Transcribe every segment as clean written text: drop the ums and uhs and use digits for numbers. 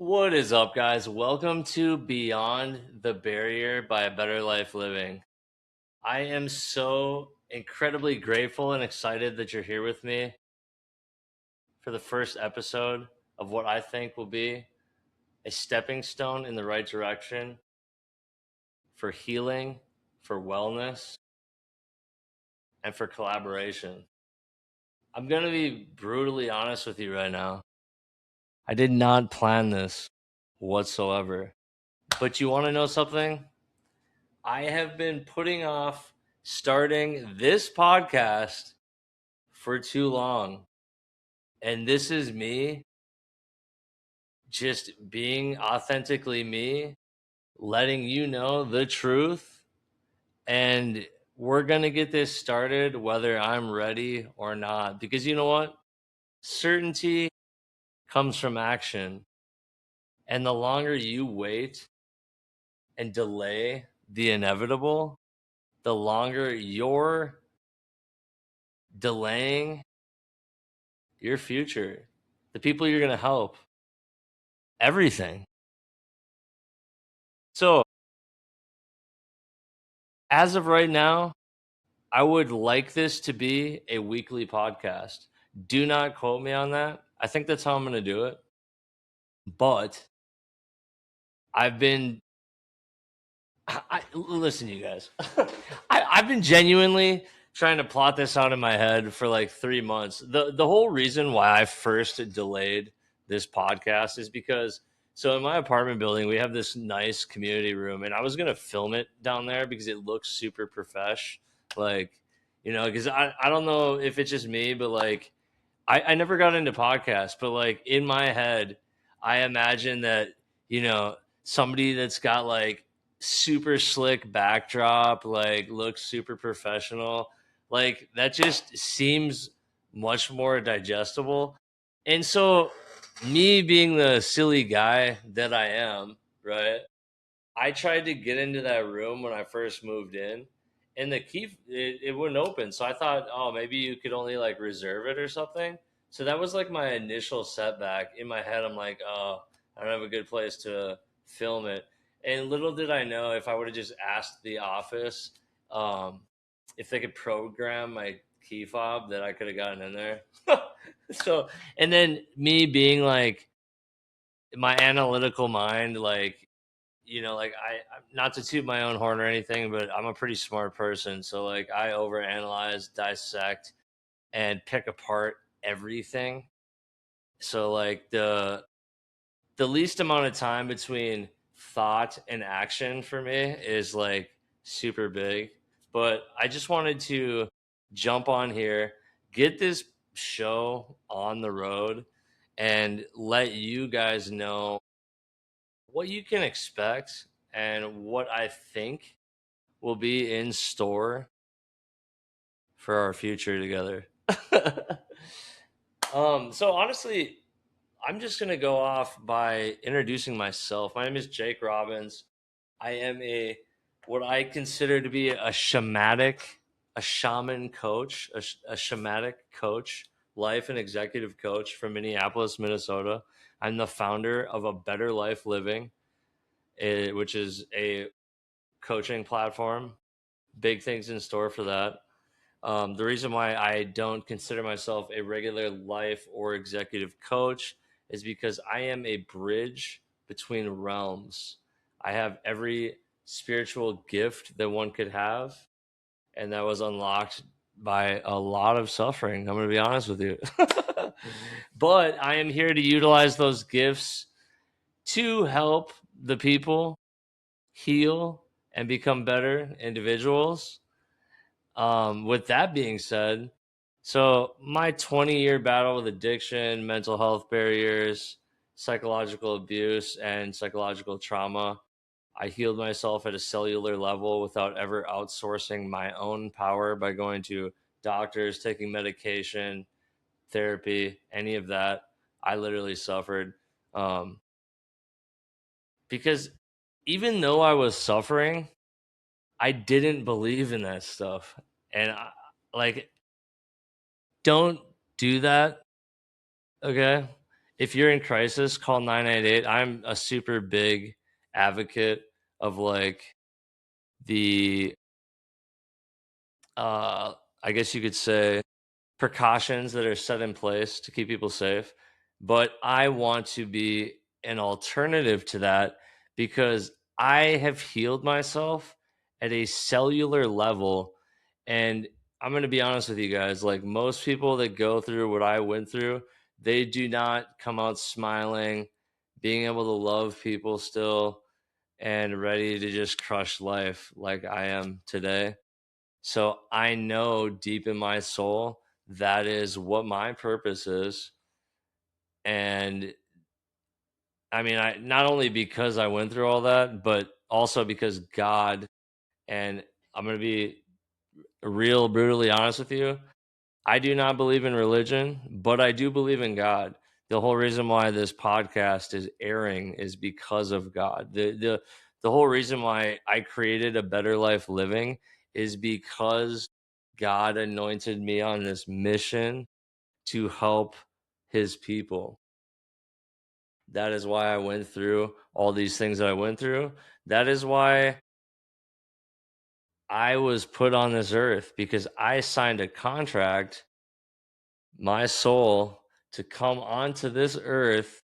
What is up, guys? Welcome to Beyond the Barrier by a Better Life Living. I am so incredibly grateful and excited that you're here with me for the first episode of what I think will be a stepping stone in the right direction for healing, for wellness, and for collaboration. I'm going to be brutally honest with you right now. I did not plan this whatsoever. But you want to know something? I have been putting off starting this podcast for too long. And this is me just being authentically me, letting you know the truth. And we're going to get this started whether I'm ready or not. Because you know what? Certainty comes from action. And the longer you wait and delay the inevitable, the longer you're delaying your future, the people you're going to help, everything. So, as of right now, I would like this to be a weekly podcast. Do not quote me on that. I think that's how I'm going to do it. But I've been, listen, you guys, I've been genuinely trying to plot this out in my head for like 3 months. The whole reason why I first delayed this podcast is because so in my apartment building we have this nice community room, and I was gonna film it down there because it looks super profesh, like because I don't know if it's just me, but like I never got into podcasts, but like in my head, I imagine that, somebody that's got like super slick backdrop, like looks super professional, like that just seems much more digestible. And so, me being the silly guy that I am, right? I tried to get into that room when I first moved in, and the key it wouldn't open. So I thought, oh, maybe you could only like reserve it or something. So that was like my initial setback. In my head, I'm like, oh, I don't have a good place to film it. And little did I know, if I would have just asked the office um, if they could program my key fob, that I could have gotten in there. So, and then me being like my analytical mind, like I'm not to toot my own horn or anything, but I'm a pretty smart person. So like I overanalyze, dissect, and pick apart everything. So like the least amount of time between thought and action for me is like super big. But I just wanted to jump on here, get this show on the road, and let you guys know what you can expect and what I think will be in store for our future together. So honestly, I'm just gonna go off by introducing myself. My name is Jake Robbins. I am what I consider to be a shaman coach, a shamanic coach, life and executive coach from Minneapolis, Minnesota. I'm the founder of A Better Life Living, which is a coaching platform. Big things in store for that. The reason why I don't consider myself a regular life or executive coach is because I am a bridge between realms. I have every spiritual gift that one could have, and that was unlocked by a lot of suffering. I'm going to be honest with you. But I am here to utilize those gifts to help the people heal and become better individuals. With that being said, so my 20-year battle with addiction, mental health barriers, psychological abuse, and psychological trauma, I healed myself at a cellular level without ever outsourcing my own power by going to doctors, taking medication, therapy, any of that. I literally suffered. Um, because even though I was suffering, I didn't believe in that stuff. And like, don't do that. Okay. if you're in crisis, call 988. I'm a super big advocate of like the uh I guess you could say precautions that are set in place to keep people safe. But I want to be an alternative to that because I have healed myself at a cellular level. And I'm going to be honest with you guys, like most people that go through what I went through, they do not come out smiling, being able to love people still, and ready to just crush life like I am today. So I know deep in my soul that is what my purpose is. And I mean, I not only because I went through all that, but also because God, and I'm going to be real brutally honest with you. I do not believe in religion, but I do believe in God. The whole reason why this podcast is airing is because of God. The whole reason why I created a better life living is because God anointed me on this mission to help his people. That is why I went through all these things that I went through. That is why I was put on this earth, because I signed a contract, my soul, to come onto this earth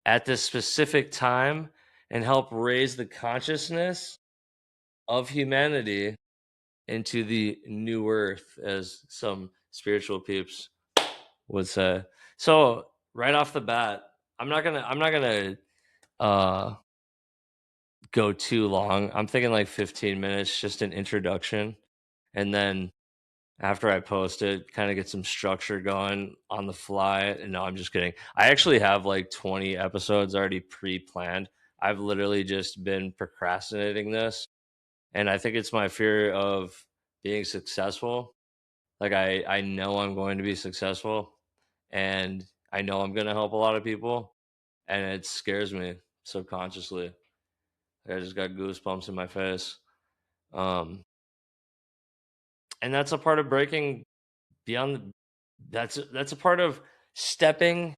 at this specific time and help raise the consciousness of humanity into the new earth, as some spiritual peeps would say. So right off the bat, I'm not gonna uh go too long. I'm thinking like 15 minutes, just an introduction. And then after I post it, kind of get some structure going on the fly. And no, I'm just kidding. I actually have like 20 episodes already pre-planned. I've literally just been procrastinating this. And I think it's my fear of being successful. Like I know I'm going to be successful, and I know I'm going to help a lot of people, and it scares me subconsciously. I just got goosebumps in my face. Um, and that's a part of breaking beyond that's a part of stepping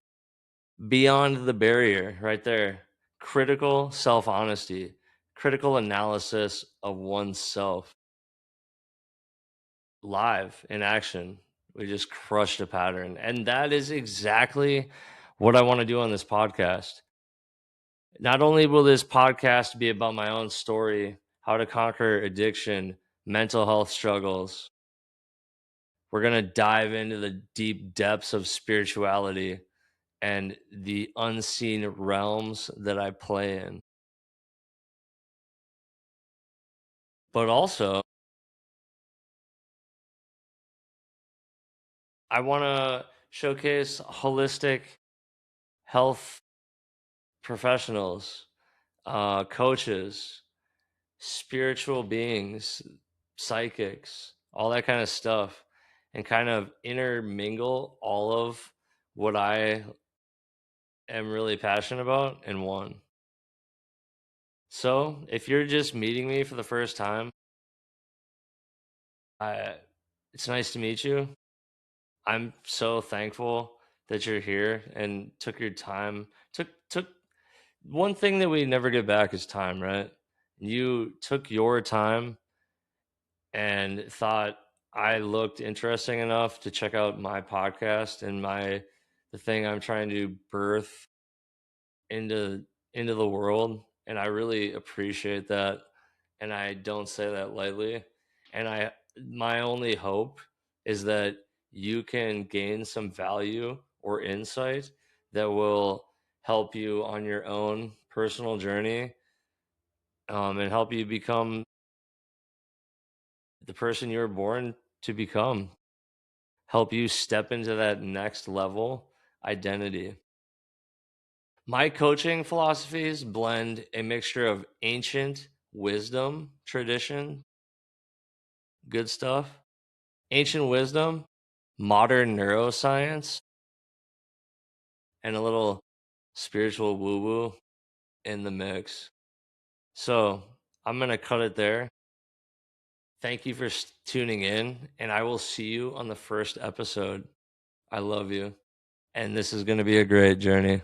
beyond the barrier right there. Critical self-honesty, critical analysis of oneself, live in action. We just crushed a pattern. And that is exactly what I want to do on this podcast. Not only will this podcast be about my own story, how to conquer addiction, mental health struggles, we're going to dive into the deep depths of spirituality and the unseen realms that I play in. But also, I want to showcase holistic health professionals, coaches, spiritual beings, psychics, all that kind of stuff, and kind of intermingle all of what I am really passionate about in one. So, if you're just meeting me for the first time, I it's nice to meet you. I'm so thankful that you're here and took your time. Took one thing that we never get back is time, right? You took your time and thought I looked interesting enough to check out my podcast and the thing I'm trying to birth into the world, and I really appreciate that, and I don't say that lightly. And I my only hope is that you can gain some value or insight that will help you on your own personal journey, and help you become the person you were born to become, help you step into that next level identity. My coaching philosophies blend a mixture of ancient wisdom, tradition, good stuff, ancient wisdom, modern neuroscience, and a little spiritual woo woo in the mix. So I'm going to cut it there. Thank you for tuning in, and I will see you on the first episode. I love you, and this is going to be a great journey.